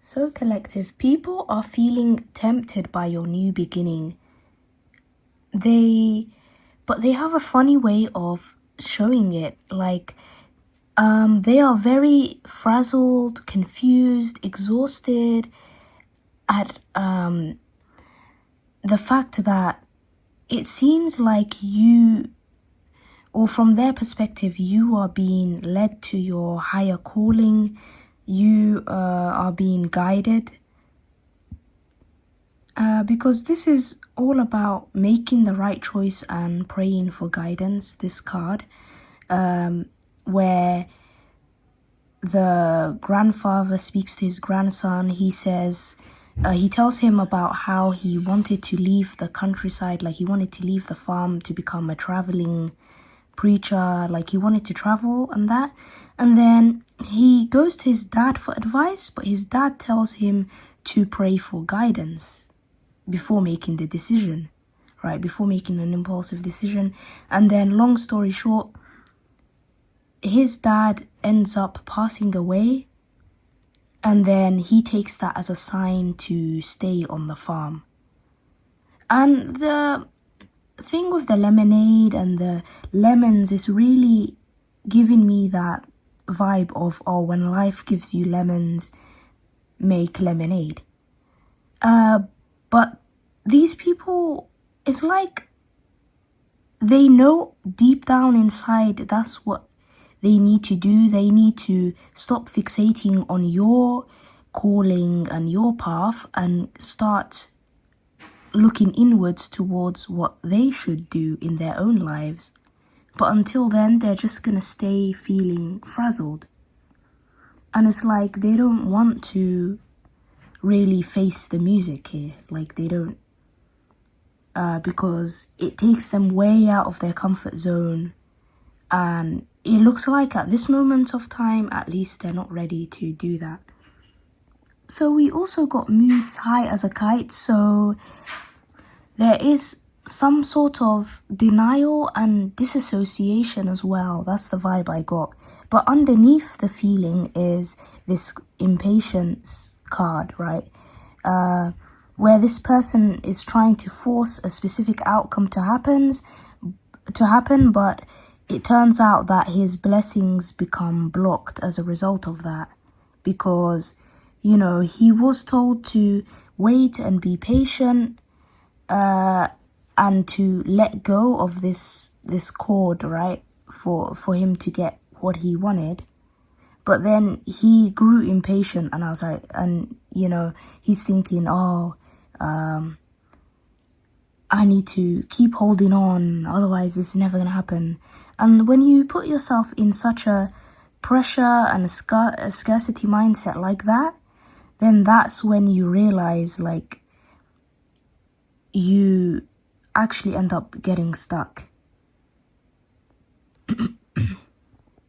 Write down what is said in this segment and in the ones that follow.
So collective, people are feeling tempted by your new beginning. But they have a funny way of showing it. They are very frazzled, confused, exhausted at the fact that it seems like you, or from their perspective, you are being led to your higher calling. You are being guided. Because this is all about making the right choice and praying for guidance, this card, where the grandfather speaks to his grandson. He says, he tells him about how he wanted to leave the countryside, like he wanted to leave the farm to become a traveling preacher, like he wanted to travel and that. And then he goes to his dad for advice, but his dad tells him to pray for guidance before making the decision, right? Before making an impulsive decision. And then, long story short, his dad ends up passing away, and then he takes that as a sign to stay on the farm. And the thing with the lemonade and the lemons is really giving me that vibe of, oh, when life gives you lemons, make lemonade. But these people, it's like they know deep down inside that's what they need to do. They need to stop fixating on your calling and your path and start looking inwards towards what they should do in their own lives. But until then, they're just gonna stay feeling frazzled. And it's like they don't want to really face the music here. Like they don't, because it takes them way out of their comfort zone. And it looks like at this moment of time, at least they're not ready to do that. So we also got moods high as a kite. So there is some sort of denial and disassociation as well. That's the vibe I got. But underneath the feeling is this impatience card, right? Where this person is trying to force a specific outcome to happen, but it turns out that his blessings become blocked as a result of that. Because, you know, he was told to wait and be patient, and to let go of this cord, right, for him to get what he wanted. But then he grew impatient, and I was like, and you know, he's thinking, I need to keep holding on, otherwise this is never gonna happen. And when you put yourself in such a pressure and a scarcity mindset like that, then that's when you realize, like, you actually end up getting stuck.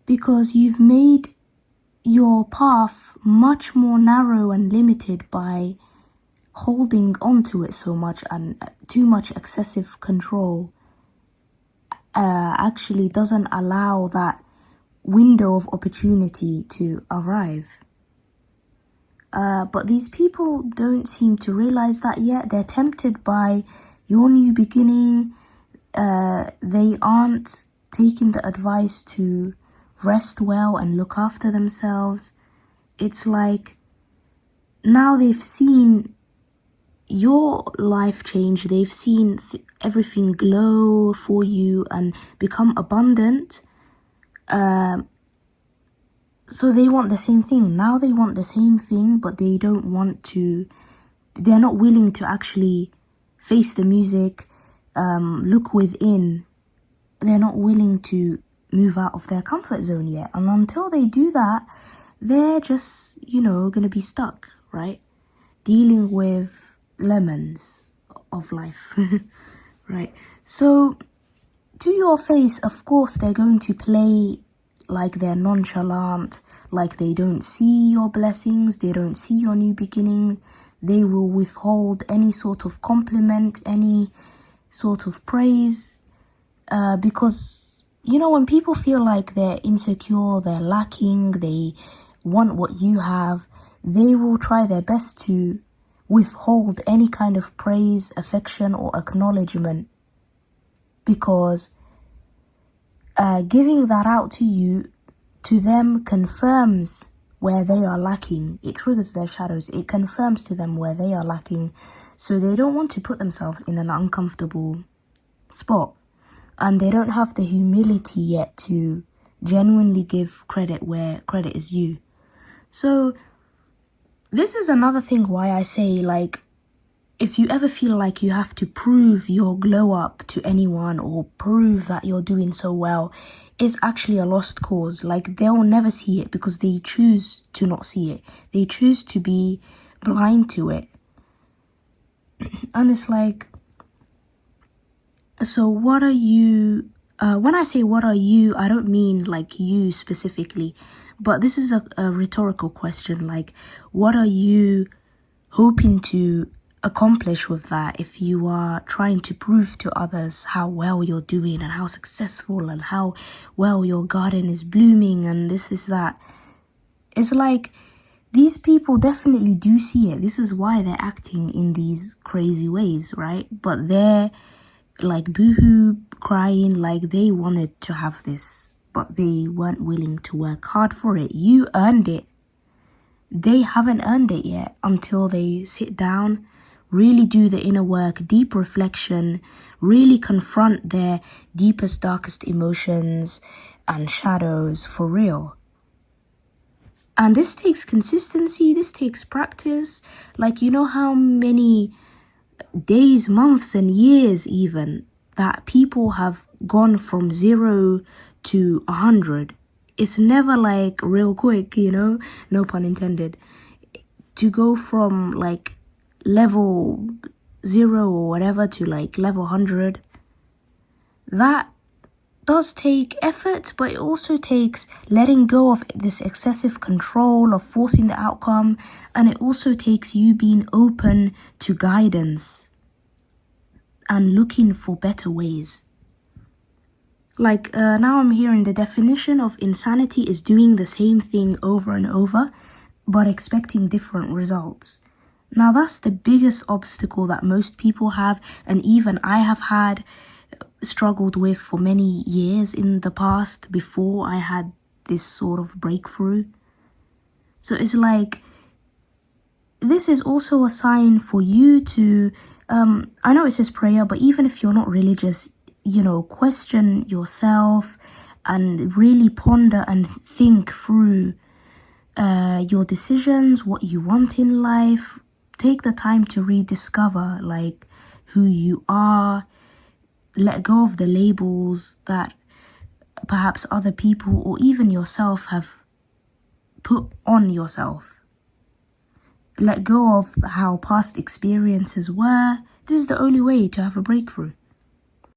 Because you've made your path much more narrow and limited by holding onto it so much, and too much excessive control actually doesn't allow that window of opportunity to arrive. But these people don't seem to realize that yet. They're tempted by your new beginning. They aren't taking the advice to rest well and look after themselves. It's like now they've seen your life change. They've seen everything glow for you and become abundant. So they want the same thing. Now they want the same thing, but they don't want to, they're not willing to actually face the music, look within. They're not willing to move out of their comfort zone yet. And until they do that, they're just, you know, going to be stuck, right? Dealing with lemons of life, right? So to your face, of course, they're going to play like they're nonchalant, like they don't see your blessings, they don't see your new beginning. They will withhold any sort of compliment, any sort of praise, because, you know, when people feel like they're insecure, they're lacking, they want what you have, they will try their best to withhold any kind of praise, affection, or acknowledgement, because giving that out to you, to them, confirms where they are lacking. It triggers their shadows. It confirms to them where they are lacking. So they don't want to put themselves in an uncomfortable spot. And they don't have the humility yet to genuinely give credit where credit is due. So this is another thing why I say, like, if you ever feel like you have to prove your glow up to anyone or prove that you're doing so well, it's actually a lost cause. Like, they'll never see it because they choose to not see it. They choose to be blind to it. And it's like, so what are you, when I say what are you, I don't mean like you specifically, but this is a rhetorical question. Like, what are you hoping to accomplish with that if you are trying to prove to others how well you're doing and how successful and how well your garden is blooming and this is that? It's like, these people definitely do see it. This is why they're acting in these crazy ways, right? But they're like boohoo crying like they wanted to have this, but they weren't willing to work hard for it. You earned it. They haven't earned it yet until they sit down, really do the inner work, deep reflection, really confront their deepest, darkest emotions and shadows for real. And this takes consistency, this takes practice. Like, you know how many days, months, and years even that people have gone from 0 to 100. It's never like real quick, you know, no pun intended. To go from like level 0 or whatever to like level 100, that does take effort, but it also takes letting go of this excessive control of forcing the outcome, and it also takes you being open to guidance and looking for better ways. Like, now I'm hearing the definition of insanity is doing the same thing over and over, but expecting different results. Now, that's the biggest obstacle that most people have, and even I have had struggled with for many years in the past before I had this sort of breakthrough. So it's like, this is also a sign for you to, I know it says prayer, but even if you're not religious, you know, question yourself and really ponder and think through your decisions, what you want in life. Take the time to rediscover like who you are. Let go of the labels that perhaps other people or even yourself have put on yourself. Let go of how past experiences were. This is the only way to have a breakthrough.